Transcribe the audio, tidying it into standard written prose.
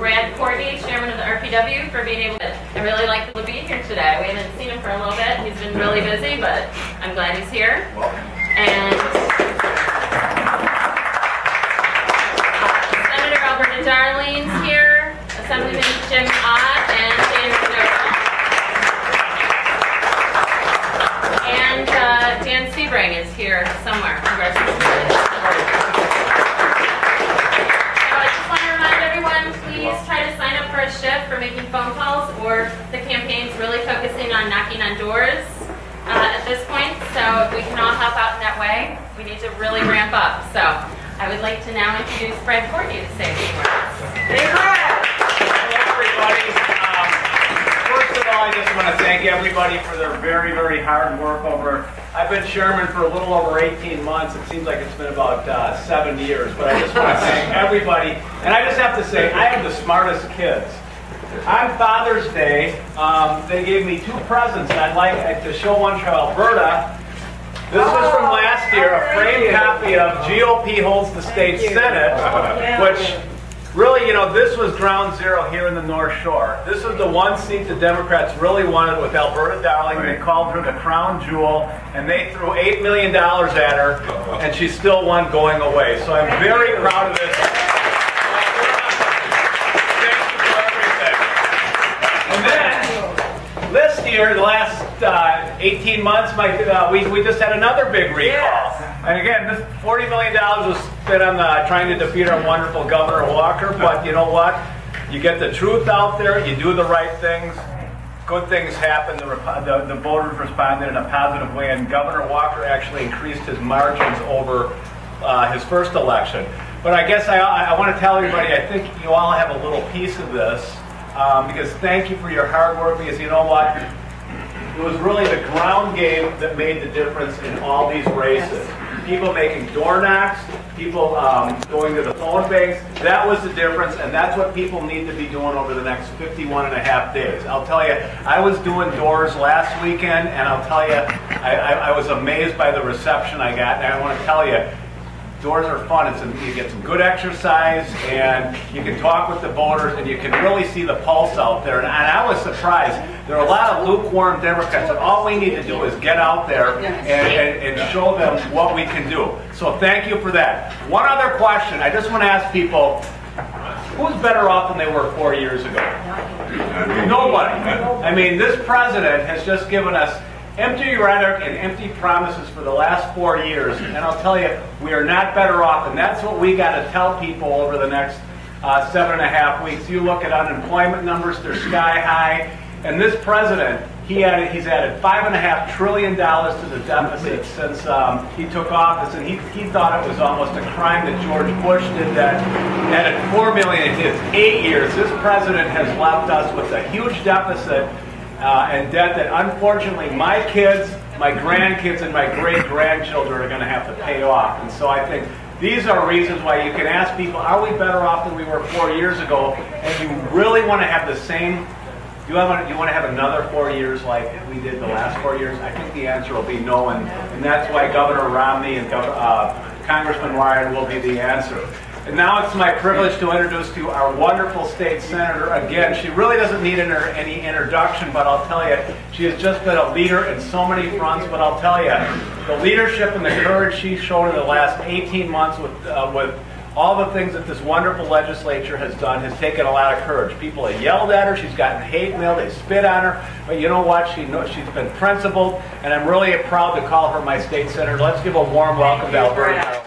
Brad Courtney, chairman of the RPW, for being able to. I really like to be here today. We haven't seen him for a little bit. He's been really busy, but I'm glad he's here. And Senator Alberta Darlene's here, Assemblyman Jim Ott, and Dana Cordero. And Dan Sebring is here somewhere. Congratulations. Please try to sign up for a shift for making phone calls, or the campaign's really focusing on knocking on doors at this point, so we can all help out in that way. We need to really ramp up. So I would like to now introduce Brad Courtney to say a few words. Hey, Brad! Hello, everybody. First of all, I just want to thank everybody for their very, very hard work over. I've been chairman for a little over 18 months. It seems like it's been about 7 years, but I just want to thank everybody. And I just have to say, I have the smartest kids. On Father's Day, they gave me 2 presents, and I'd like to show one to Alberta. This was from last year, a framed copy of GOP Holds the State Senate, which really, you know, this was ground zero here in the North Shore. This was the one seat the Democrats really wanted with Alberta Darling. They called her the crown jewel, and they threw $8 million at her, and she still won going away. So I'm very proud of this. Thank you for everything. And then, this year, the last 18 months, we just had another big recall. And again, this $40 million was spent on trying to defeat our wonderful Governor Walker, but you know what? You get the truth out there, you do the right things, good things happen, the voters responded in a positive way, and Governor Walker actually increased his margins over his first election. But I guess I want to tell everybody, I think you all have a little piece of this, because thank you for your hard work, because you know what? It was really the ground game that made the difference in all these races. People making door knocks, people going to the phone banks, that was the difference, and that's what people need to be doing over the next 51.5 days. I'll tell you, I was doing doors last weekend, and I'll tell you, I was amazed by the reception I got, and I want to tell you, doors are fun. You get some good exercise, and you can talk with the voters, and you can really see the pulse out there. And I was surprised. There are a lot of lukewarm Democrats, and all we need to do is get out there and show them what we can do. So thank you for that. One other question. I just want to ask people, who's better off than they were 4 years ago? Nobody. I mean, this president has just given us empty rhetoric and empty promises for the last 4 years, and I'll tell you, we are not better off, and that's what we got to tell people over the next 7.5 weeks. You look at unemployment numbers, they're sky high, and this president, he's added $5.5 trillion to the deficit since he took office, and he thought it was almost a crime that George Bush did that, added $4 million in his 8 years. This president has left us with a huge deficit and debt that unfortunately my kids, my grandkids, and my great-grandchildren are going to have to pay off. And so I think these are reasons why you can ask people, are we better off than we were 4 years ago? And you really want to have the same, you want to have another 4 years like we did the last 4 years? I think the answer will be no, and that's why Governor Romney and Congressman Ryan will be the answer. And now it's my privilege to introduce to you our wonderful state senator. Again, she really doesn't need any introduction, but I'll tell you, she has just been a leader in so many fronts. But I'll tell you, the leadership and the courage she's shown in the last 18 months with all the things that this wonderful legislature has done has taken a lot of courage. People have yelled at her, she's gotten hate mail, they spit on her, but you know what? She's been principled, and I'm really proud to call her my state senator. Let's give a warm welcome to Alberta.